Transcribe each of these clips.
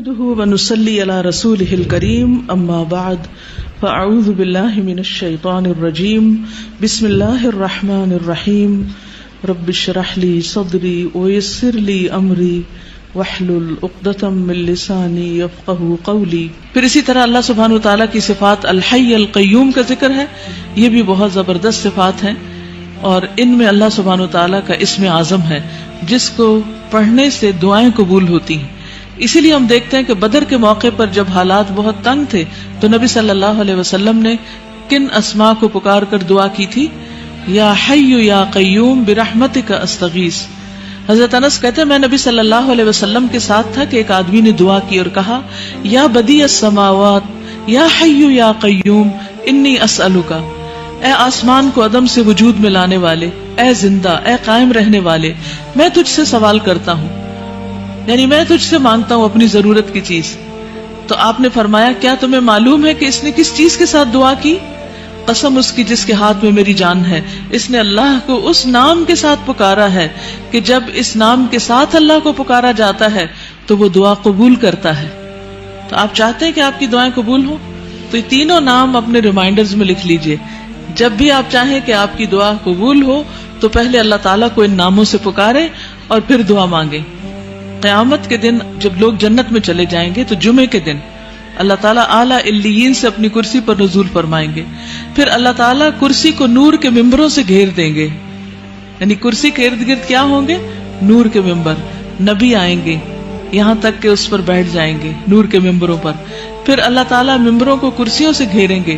نحمده ونصلي على رسوله الكريم اما بعد فاعوذ بالله من الشيطان الرجيم بسم الله الرحمن الرحيم رب اشرح لي صدري ويسر لي امري واحلل عقدة من لساني يفقهوا قولي. پھر اسی طرح اللہ سبحانہ وتعالیٰ کی صفات الحی القیوم کا ذکر ہے. یہ بھی بہت زبردست صفات ہیں اور ان میں اللہ سبحانہ وتعالیٰ کا اسم اعظم ہے جس کو پڑھنے سے دعائیں قبول ہوتی ہیں. اسی لیے ہم دیکھتے ہیں کہ بدر کے موقع پر جب حالات بہت تنگ تھے تو نبی صلی اللہ علیہ وسلم نے کن اسماء کو پکار کر دعا کی تھی؟ یا حی یا قیوم برحمتک استغیث. حضرت انس کہتے ہیں میں نبی صلی اللہ علیہ وسلم کے ساتھ تھا کہ ایک آدمی نے دعا کی اور کہا یا بدیع السماوات یا حی یا قیوم انی اسألک. اے آسمان کو عدم سے وجود میں لانے والے، اے زندہ، اے قائم رہنے والے، میں تجھ سے سوال کرتا ہوں، یعنی میں تجھ سے مانگتا ہوں اپنی ضرورت کی چیز. تو آپ نے فرمایا کیا تمہیں معلوم ہے کہ اس نے کس چیز کے ساتھ دعا کی؟ قسم اس کی جس کے ہاتھ میں میری جان ہے، اس نے اللہ کو اس نام کے ساتھ پکارا ہے کہ جب اس نام کے ساتھ اللہ کو پکارا جاتا ہے تو وہ دعا قبول کرتا ہے. تو آپ چاہتے ہیں کہ آپ کی دعائیں قبول ہوں تو یہ تینوں نام اپنے ریمائنڈرز میں لکھ لیجئے. جب بھی آپ چاہیں کہ آپ کی دعا قبول ہو تو پہلے اللہ تعالیٰ کو ان ناموں سے پکاریں اور پھر دعا مانگیں. قیامت کے دن جب لوگ جنت میں چلے جائیں گے تو جمعے کے دن اللہ تعالیٰ اعلیٰ علیین سے اپنی کرسی پر نزول فرمائیں گے. پھر اللہ تعالیٰ کرسی کو نور کے ممبروں سے گھیر دیں گے، یعنی کرسی کے ارد گرد کیا ہوں گے؟ نور کے ممبر. نبی آئیں گے یہاں تک کہ اس پر بیٹھ جائیں گے نور کے ممبروں پر. پھر اللہ تعالیٰ ممبروں کو کرسیوں سے گھیریں گے.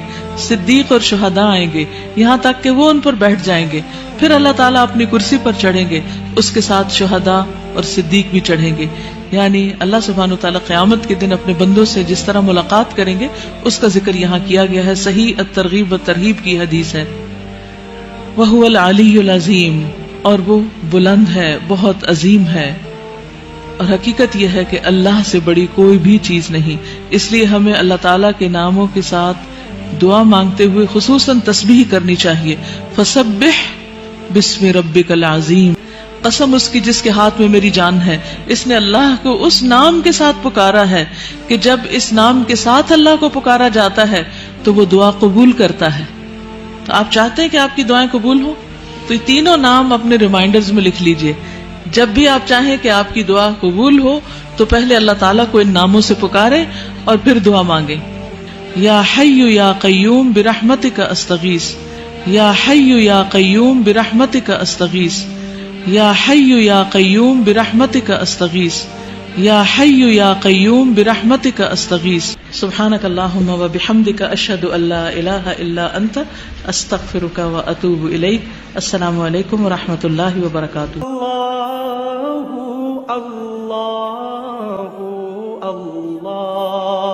صدیق اور شہداء آئیں گے یہاں تک کہ وہ ان پر بیٹھ جائیں گے. پھر اللہ تعالیٰ اپنی کرسی پر چڑھیں گے، اس کے ساتھ شہداء اور صدیق بھی چڑھیں گے. یعنی اللہ سبحانہ وتعالیٰ قیامت کے دن اپنے بندوں سے جس طرح ملاقات کریں گے اس کا ذکر یہاں کیا گیا ہے. صحیح الترغیب والترہیب کی حدیث ہے. وَهُوَ الْعَلِيُّ الْعَظِيمُ، اور وہ بلند ہے، بہت عظیم ہے. اور حقیقت یہ ہے کہ اللہ سے بڑی کوئی بھی چیز نہیں، اس لیے ہمیں اللہ تعالیٰ کے ناموں کے ساتھ دعا مانگتے ہوئے خصوصاً تسبیح کرنی چاہیے. فَسَبِّحْ بِاسْمِ رَبِّكَ الْعَظِيمِ. قسم اس کی جس کے ہاتھ میں میری جان ہے، اس نے اللہ کو اس نام کے ساتھ پکارا ہے کہ جب اس نام کے ساتھ اللہ کو پکارا جاتا ہے تو وہ دعا قبول کرتا ہے. تو آپ چاہتے ہیں کہ آپ کی دعائیں قبول ہوں تو یہ تینوں نام اپنے ریمائنڈرز میں لکھ لیجئے. جب بھی آپ چاہیں کہ آپ کی دعا قبول ہو تو پہلے اللہ تعالیٰ کو ان ناموں سے پکاریں اور پھر دعا مانگیں. یا حی یا قیوم برحمتک استغیث. یا حی یا قیوم برحمتک استغیث. یا حی یا قیوم برحمتک استغیث. یا حی یا قیوم برحمتک استغیث. سبحانک اللہم و بحمدک اشہد ان لا الہ الا انت استغفرک و اتوب الیک. السلام علیکم و رحمۃ اللہ وبرکاتہ. اللہ اللہ اللہ